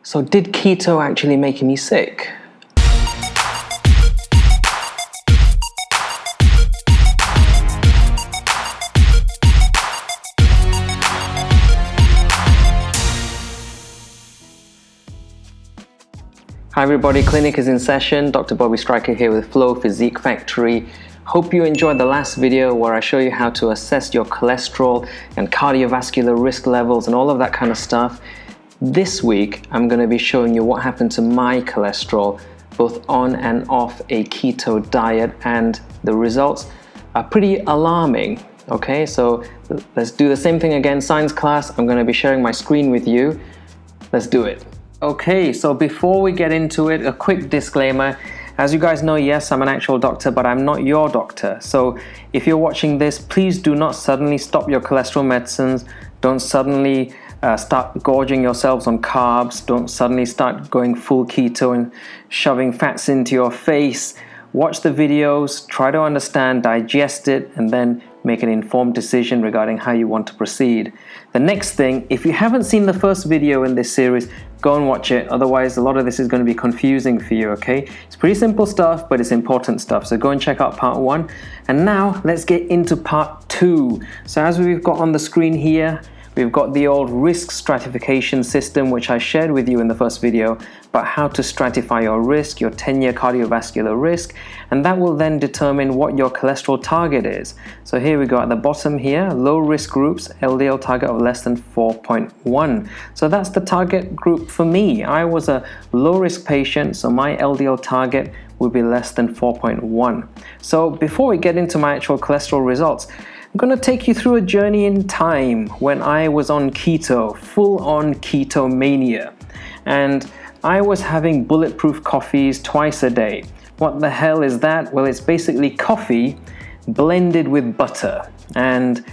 So did keto actually make me sick? Hi everybody, clinic is in session. Dr. Bobby Stryker here with Flow Physique Factory. Hope you enjoyed the last video where I show you how to assess your cholesterol and cardiovascular risk levels and all of that kind of stuff. This week, I'm going to be showing you what happened to my cholesterol, both on and off a keto diet, and the results are pretty alarming. Okay, so let's do the same thing again. Science class, I'm going to be sharing my screen with you. Let's do it. Okay, so before we get into it, a quick disclaimer. As you guys know, yes, I'm an actual doctor, but I'm not your doctor. So if you're watching this, please do not suddenly stop your cholesterol medicines. Don't suddenly start gorging yourselves on carbs. Don't suddenly start going full keto and shoving fats into your face. Watch the videos, try to understand, digest it, and then make an informed decision regarding how you want to proceed. The next thing, if you haven't seen the first video in this series, go and watch it. Otherwise, a lot of this is going to be confusing for you, okay? It's pretty simple stuff, but it's important stuff. So go and check out part 1. And now let's get into part 2. So as we've got on the screen here, we've got the old risk stratification system, which I shared with you in the first video, about how to stratify your risk, your 10-year cardiovascular risk, and that will then determine what your cholesterol target is. So here we go at the bottom here, low risk groups, LDL target of less than 4.1. So that's the target group for me. I was a low risk patient, so my LDL target would be less than 4.1. So before we get into my actual cholesterol results, I'm going to take you through a journey in time when I was on keto, full-on keto mania. And I was having bulletproof coffees twice a day. What the hell is that? Well, it's basically coffee blended with butter. And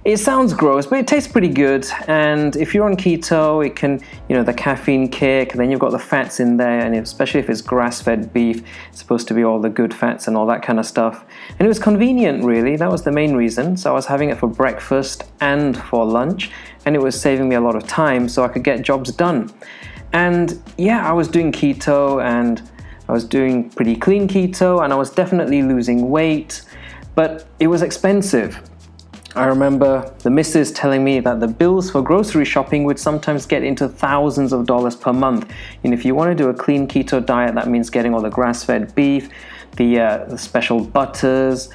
it sounds gross, but it tastes pretty good. And if you're on keto, it can, the caffeine kick, then you've got the fats in there, and especially if it's grass-fed beef, it's supposed to be all the good fats and all that kind of stuff. And it was convenient, really. That was the main reason. So I was having it for breakfast and for lunch, and it was saving me a lot of time so I could get jobs done. And yeah, I was doing keto, and I was doing pretty clean keto, and I was definitely losing weight, but it was expensive. I remember the missus telling me that the bills for grocery shopping would sometimes get into thousands of dollars per month. And if you want to do a clean keto diet, that means getting all the grass-fed beef, the special butters,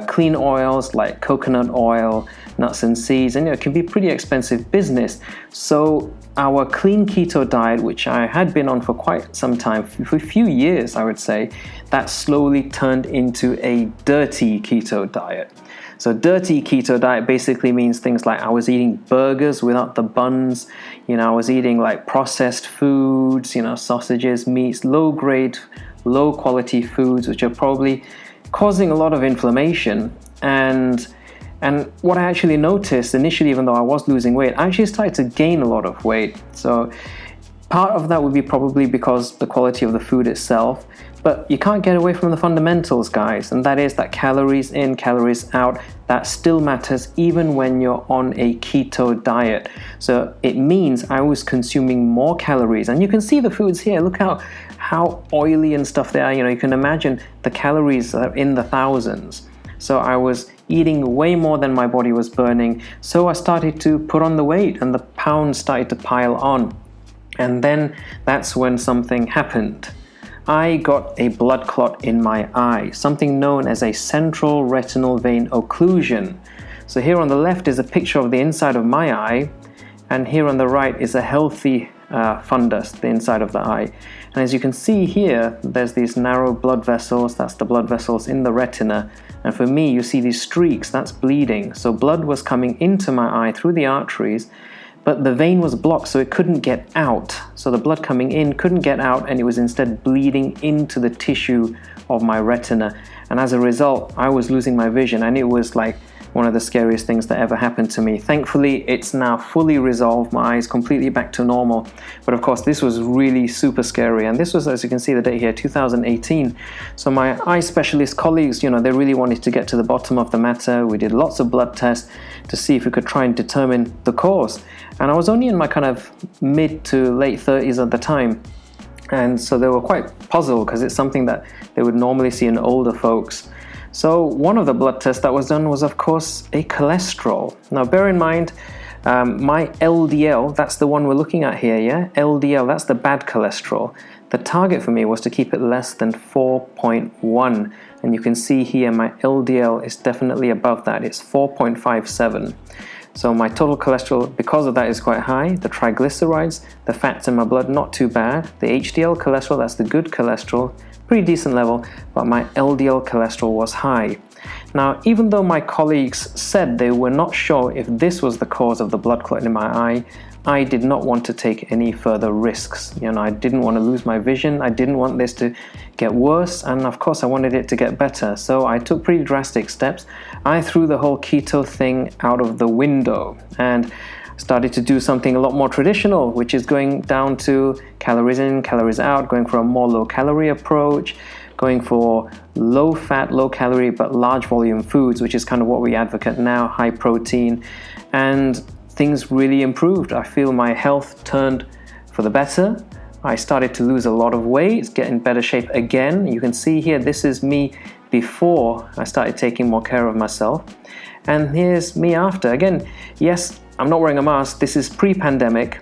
clean oils like coconut oil, nuts and seeds, and it can be pretty expensive business. So our clean keto diet, which I had been on for quite some time, for a few years I would say, that slowly turned into a dirty keto diet. So dirty keto diet basically means things like I was eating burgers without the buns, I was eating like processed foods, sausages, meats, low-grade, low-quality foods, which are probably causing a lot of inflammation. And what I actually noticed initially, even though I was losing weight, I actually started to gain a lot of weight. So part of that would be probably because the quality of the food itself, but you can't get away from the fundamentals, guys, and that is that calories in, calories out, that still matters even when you're on a keto diet. So it means I was consuming more calories, and you can see the foods here. Look how oily and stuff they are. You can imagine the calories are in the thousands. So I was eating way more than my body was burning. So I started to put on the weight, and the pounds started to pile on. And then that's when something happened. I got a blood clot in my eye, something known as a central retinal vein occlusion. So here on the left is a picture of the inside of my eye, and here on the right is a healthy fundus, the inside of the eye. And as you can see here, there's these narrow blood vessels, that's the blood vessels in the retina. And for me, you see these streaks, that's bleeding. So blood was coming into my eye through the arteries, but the vein was blocked, so it couldn't get out. So the blood coming in couldn't get out, and it was instead bleeding into the tissue of my retina. And as a result, I was losing my vision, and it was like one of the scariest things that ever happened to me. Thankfully, it's now fully resolved. My eyes completely back to normal. But of course, this was really super scary. And this was, as you can see, the date here, 2018. So my eye specialist colleagues, they really wanted to get to the bottom of the matter. We did lots of blood tests to see if we could try and determine the cause. And I was only in my kind of mid to late 30s at the time. And so they were quite puzzled because it's something that they would normally see in older folks. So one of the blood tests that was done was, of course, a cholesterol. Now, bear in mind, my LDL, that's the one we're looking at here, yeah? LDL, that's the bad cholesterol. The target for me was to keep it less than 4.1. And you can see here my LDL is definitely above that. It's 4.57. So my total cholesterol, because of that, is quite high. The triglycerides, the fats in my blood, not too bad. The HDL cholesterol, that's the good cholesterol, pretty decent level, but my LDL cholesterol was high. Now, even though my colleagues said they were not sure if this was the cause of the blood clot in my eye, I did not want to take any further risks. I didn't want to lose my vision. I didn't want this to get worse, and of course I wanted it to get better. So I took pretty drastic steps. I threw the whole keto thing out of the window and started to do something a lot more traditional, which is going down to calories in, calories out, going for a more low-calorie approach, going for low-fat, low-calorie, but large-volume foods, which is kind of what we advocate now, high protein, and things really improved. I feel my health turned for the better. I started to lose a lot of weight, get in better shape again. You can see here, this is me before I started taking more care of myself. And here's me after. Again, yes, I'm not wearing a mask. This is pre-pandemic,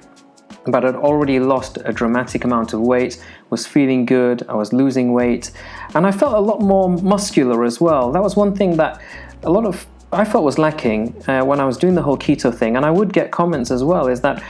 but I'd already lost a dramatic amount of weight, was feeling good, I was losing weight, and I felt a lot more muscular as well. That was one thing that I felt was lacking when I was doing the whole keto thing, and I would get comments as well, is that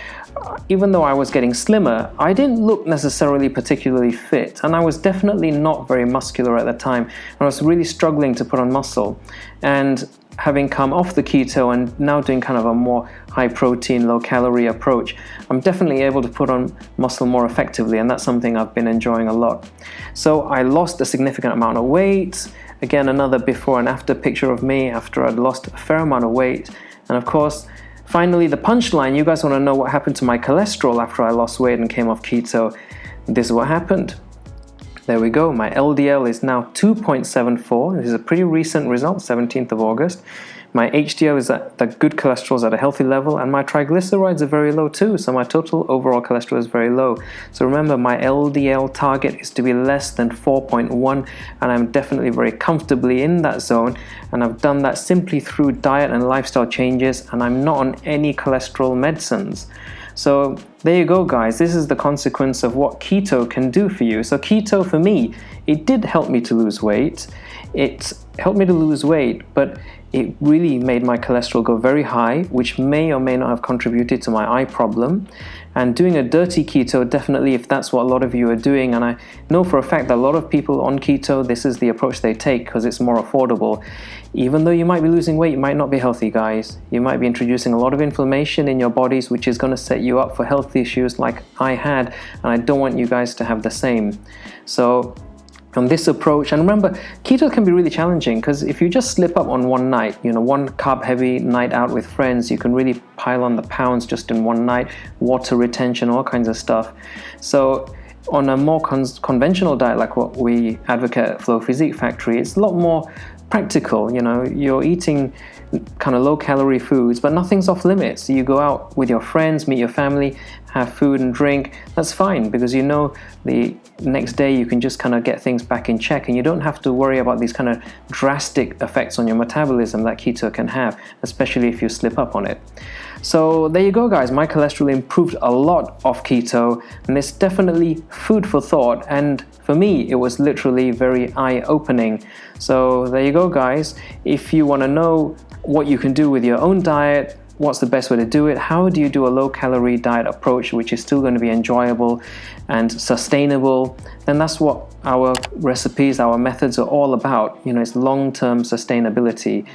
even though I was getting slimmer, I didn't look necessarily particularly fit, and I was definitely not very muscular at the time, and I was really struggling to put on muscle. And having come off the keto and now doing kind of a more high protein, low calorie approach, I'm definitely able to put on muscle more effectively, and that's something I've been enjoying a lot. So I lost a significant amount of weight. Again, another before and after picture of me after I'd lost a fair amount of weight. And of course, finally, the punchline, you guys want to know what happened to my cholesterol after I lost weight and came off keto. This is what happened. There we go, my LDL is now 2.74. This is a pretty recent result, 17th of August. My HDL is at the good cholesterol is at a healthy level, and my triglycerides are very low too, so my total overall cholesterol is very low. So remember, my LDL target is to be less than 4.1, and I'm definitely very comfortably in that zone, and I've done that simply through diet and lifestyle changes, and I'm not on any cholesterol medicines. So there you go, guys. This is the consequence of what keto can do for you. So keto, for me, it did help me to lose weight. It helped me to lose weight, but it really made my cholesterol go very high, which may or may not have contributed to my eye problem. And doing a dirty keto, definitely, if that's what a lot of you are doing, and I know for a fact that a lot of people on keto, this is the approach they take because it's more affordable. Even though you might be losing weight, you might not be healthy, guys. You might be introducing a lot of inflammation in your bodies, which is going to set you up for health issues like I had, and I don't want you guys to have the same. So on this approach, and remember, keto can be really challenging because if you just slip up on one night, one carb-heavy night out with friends, you can really pile on the pounds just in one night, water retention, all kinds of stuff. So on a more conventional diet like what we advocate at Flow Physique Factory, it's a lot more practical. You're eating kind of low-calorie foods, but nothing's off limits. You go out with your friends, meet your family, have food and drink. That's fine because the next day you can just kind of get things back in check, and you don't have to worry about these kind of drastic effects on your metabolism that keto can have, especially if you slip up on it. So there you go, guys. My cholesterol improved a lot off keto, and it's definitely food for thought, and for me it was literally very eye-opening. So there you go, guys. If you want to know what you can do with your own diet, what's the best way to do it, how do you do a low-calorie diet approach which is still going to be enjoyable and sustainable, then that's what our recipes, our methods are all about. It's long-term sustainability.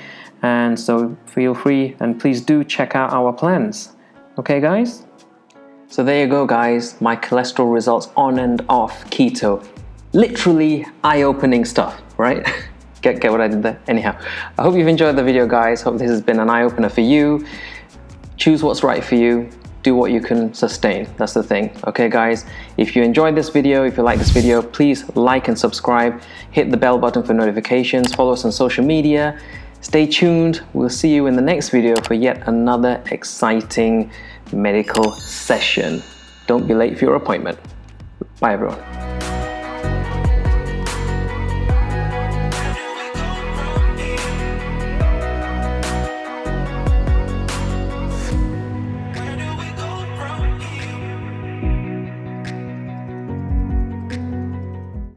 And so feel free and please do check out our plans. Okay, guys? So there you go, guys. My cholesterol results on and off keto. Literally eye-opening stuff, right? Get what I did there? Anyhow, I hope you've enjoyed the video, guys. Hope this has been an eye-opener for you. Choose what's right for you. Do what you can sustain. That's the thing. Okay, guys? If you enjoyed this video, if you like this video, please like and subscribe. Hit the bell button for notifications. Follow us on social media. Stay tuned. We'll see you in the next video for yet another exciting medical session. Don't be late for your appointment. Bye, everyone.